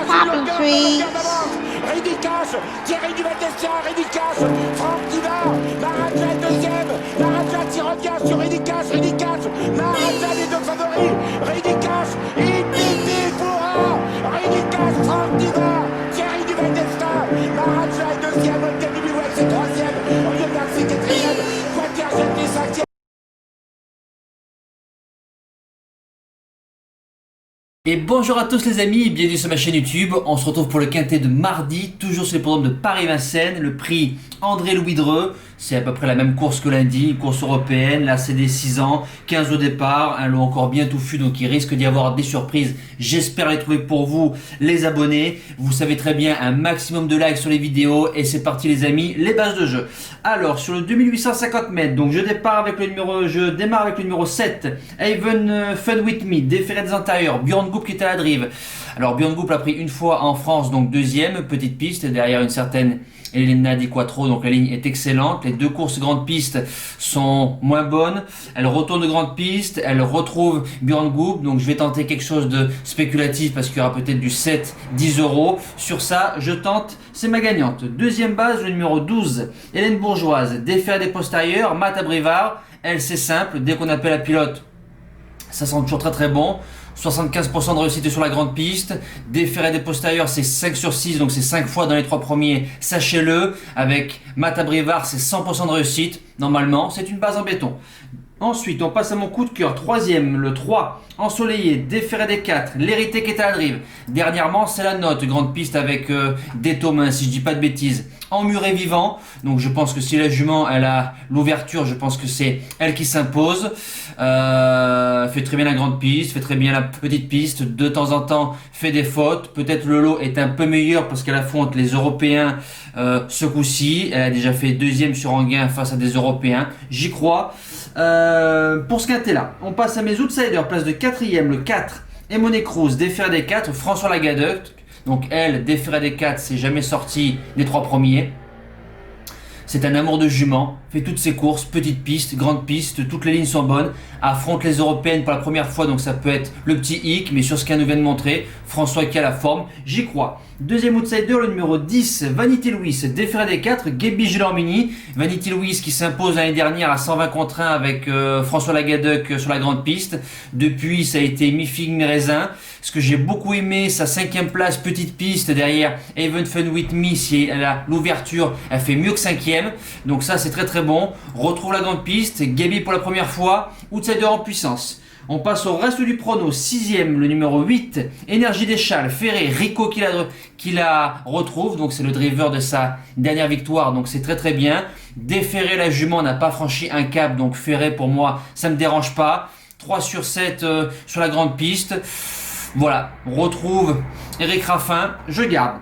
Popping trees. Ridicas, Thierry Duval-Destia, Ridicas, Franck Diva, Maharaja deuxième, Maharaja qui revient sur Ridicas, Maharaja les deux favoris, Ridicas, Ipiti Foura, Ridicas, Franck Diva, Thierry Duval-Destia, Maharaja est deuxième, Olga Bilouet c'est troisième, Olivier Garcia quatrième, Quater Jetty cinquième. Et bonjour à tous les amis, bienvenue sur ma chaîne YouTube. On se retrouve pour le quintet de mardi, toujours sur les programmes de Paris-Vincennes, le prix André-Louis Dreux. C'est à peu près la même course que lundi, une course européenne. Là c'est des 6 ans, 15 au départ, un lot encore bien touffu, donc il risque d'y avoir des surprises. J'espère les trouver pour vous, les abonnés. Vous savez très bien, un maximum de likes sur les vidéos. Et c'est parti les amis, les bases de jeu. Alors sur le 2850 mètres, donc je démarre avec le numéro 7, Even Fun With Me, déféré des intérieurs, Björn Goop qui est à la drive. Alors Björn Goop l'a pris une fois en France, donc deuxième, petite piste, derrière une certaine Elena Di Quattro, donc la ligne est excellente. Les deux courses grande piste sont moins bonnes. Elle retourne de grande piste, elle retrouve Björn Goop, donc je vais tenter quelque chose de spéculatif parce qu'il y aura peut-être du 7, 10 euros. Sur ça, je tente, c'est ma gagnante. Deuxième base, le numéro 12, Hélène Bourgeoise, déféré des postérieurs, Matt Abrivard. Elle c'est simple, dès qu'on appelle la pilote, ça sent toujours très très bon. 75% de réussite sur la grande piste. Déféré des postérieurs, c'est 5 sur 6, donc c'est 5 fois dans les 3 premiers, sachez-le. Avec Matt Abrivard, c'est 100% de réussite. Normalement, c'est une base en béton. Ensuite, on passe à mon coup de cœur. Troisième, le 3, Ensoleillé, déféré des 4, l'hérité qui est à la drive. Dernièrement, c'est la note, grande piste avec des Thomas, si je dis pas de bêtises. Emmuré vivant, donc je pense que si la jument elle a l'ouverture, je pense que c'est elle qui s'impose. Fait très bien la grande piste, fait très bien la petite piste, de temps en temps fait des fautes. Peut-être le lot est un peu meilleur parce qu'elle affronte les Européens ce coup-ci. Elle a déjà fait deuxième sur Anguin face à des Européens, j'y crois. Pour ce quintet là, on passe à mes outsiders, place de 4ème, le 4, Emone Cruz, déféré des 4, François Lagadec. Donc elle, déféré des 4, c'est jamais sorti des 3 premiers. C'est un amour de jument, fait toutes ses courses, petite piste, grande piste, toutes les lignes sont bonnes, affronte les européennes pour la première fois, donc ça peut être le petit hic, mais sur ce qu'elle nous vient de montrer, François qui a la forme, j'y crois. Deuxième outsider, le numéro 10, Vanity Louis, déféré des 4, Gaby Gilormini. Vanity Louis qui s'impose l'année dernière à 120 contre 1 avec François Lagadec sur la grande piste. Depuis, ça a été mi-figue, mi-raisin. Ce que j'ai beaucoup aimé, sa 5ème place, petite piste, derrière Even Fun With Me, si elle a l'ouverture, elle fait mieux que 5ème. Donc ça, c'est très très bon. Retrouve la grande piste, Gaby pour la première fois, outsider en puissance. On passe au reste du prono. 6ème, le numéro 8, Énergie des Châles, Ferré, Rico qui la retrouve. Donc c'est le driver de sa dernière victoire. Donc c'est très très bien. Déferré, la jument n'a pas franchi un cap. Donc Ferré pour moi, ça me dérange pas. 3 sur 7 sur la grande piste. Voilà, on retrouve Eric Raffin. Je garde.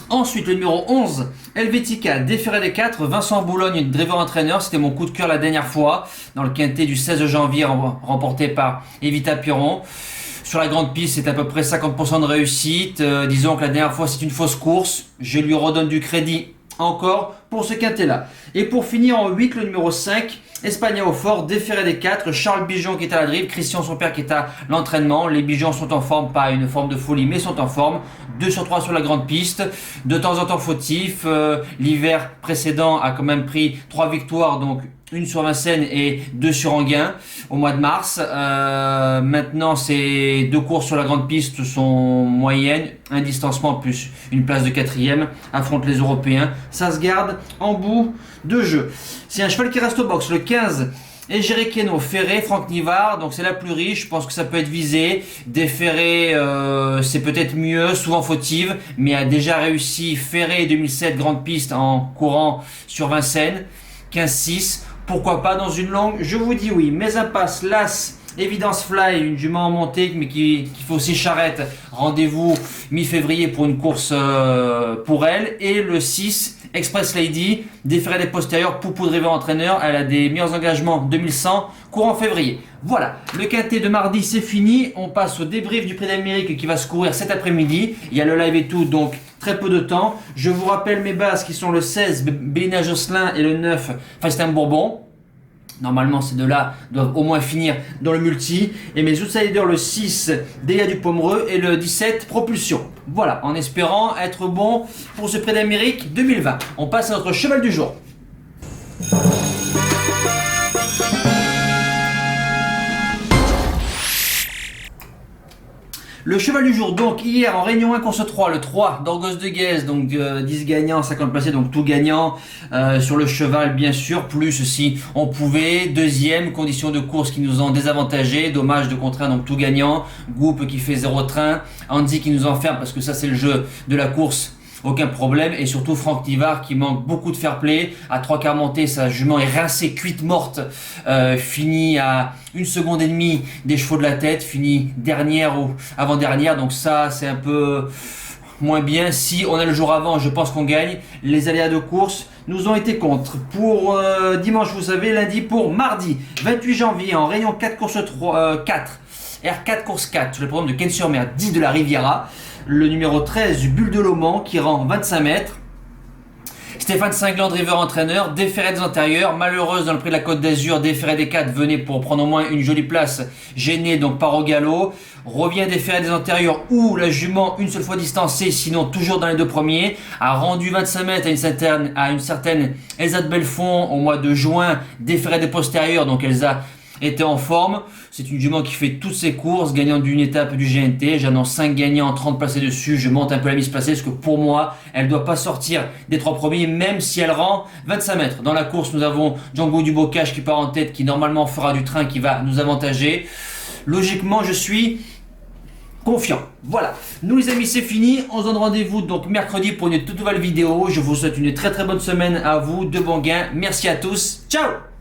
Ensuite, le numéro 11, Helvetica, déféré des 4, Vincent Boulogne, driver entraîneur. C'était mon coup de cœur la dernière fois, dans le quintet du 16 janvier, remporté par Evita Piron. Sur la grande piste, c'est à peu près 50% de réussite. Disons que la dernière fois, c'est une fausse course. Je lui redonne du crédit encore pour ce quintet-là. Et pour finir en 8, le numéro 5, Espagna au fort, déféré des 4, Charles Bijon qui est à la drive, Christian son père qui est à l'entraînement. Les Bijons sont en forme, pas une forme de folie, mais sont en forme. 2 sur 3 sur la grande piste, de temps en temps fautif. L'hiver précédent a quand même pris 3 victoires, donc 1 sur Vincennes et 2 sur Anguin au mois de mars. Maintenant, ces 2 courses sur la grande piste sont moyennes. Un distancement plus une place de 4ème. Affronte les Européens. Ça se garde en bout de jeu. C'est un cheval qui reste au box. Le 15, Égérie Keno, Ferré, Franck Nivard. Donc c'est la plus riche. Je pense que ça peut être visé. Déferré, c'est peut-être mieux. Souvent fautive. Mais a déjà réussi Ferré 2007, grande piste en courant sur Vincennes. 15-6. Pourquoi pas dans une longue? Je vous dis oui. Mais impasse, l'As, Evidence Fly, une jument en montée, mais qui fait aussi charrette. Rendez-vous mi-février pour une course pour elle. Et le 6, Express Lady, déféré des postérieurs, Poupou driver entraîneur. Elle a des meilleurs engagements 2100, courant février. Voilà, le quintet de mardi c'est fini. On passe au débrief du Prix d'Amérique qui va se courir cet après-midi. Il y a le live et tout, donc très peu de temps. Je vous rappelle mes bases qui sont le 16, Bélina Josselin, et le 9, Fastin Bourbon. Normalement, ces deux-là doivent au moins finir dans le multi. Et mes outsiders, le 6, Dégâts du Pomereux et le 17, Propulsion. Voilà, en espérant être bon pour ce Prix d'Amérique 2020. On passe à notre cheval du jour. Le cheval du jour, donc hier en Réunion 1 course 3, le 3 d'Orgos de Guez, donc 10 gagnants, 50 placés, donc tout gagnant sur le cheval bien sûr, plus si on pouvait. Deuxième, conditions de course qui nous ont désavantagés, dommage de contraindre, donc tout gagnant. Goup qui fait 0 train, Andy qui nous enferme parce que ça c'est le jeu de la course. Aucun problème, et surtout Franck Nivard qui manque beaucoup de fair play. À 3 quarts montés, sa jument est rincée, cuite morte, finit à 1 seconde et demie des chevaux de la tête, finit dernière ou avant-dernière, donc ça c'est un peu moins bien. Si on a le jour avant, je pense qu'on gagne. Les aléas de course nous ont été contre. Pour dimanche, vous savez, lundi pour mardi 28 janvier en Réunion 4 course 3, 4 R4 course 4 sur le programme de Ken-sur-Mer 10 de la Riviera. Le numéro 13 du Bulle de Loman qui rend 25 mètres. Stéphane Singland, driver entraîneur, déféré des antérieurs, malheureuse dans le prix de la Côte d'Azur, déféré des 4, venait pour prendre au moins une jolie place, gêné donc par au galop, revient déféré des antérieurs où la jument une seule fois distancée, sinon toujours dans les deux premiers, a rendu 25 mètres à une certaine Elsa de Belfond au mois de juin, déféré des postérieurs, donc Elsa était en forme. C'est une jument qui fait toutes ses courses, gagnante d'une étape du GNT. J'annonce 5 gagnants, 30 placés dessus. Je monte un peu la mise placée parce que pour moi, elle ne doit pas sortir des 3 premiers, même si elle rend 25 mètres. Dans la course, nous avons Django Dubocage qui part en tête, qui normalement fera du train, qui va nous avantager. Logiquement, je suis confiant. Voilà. Nous les amis, c'est fini. On se donne rendez-vous donc mercredi pour une toute nouvelle vidéo. Je vous souhaite une très très bonne semaine à vous, de bons gains. Merci à tous. Ciao!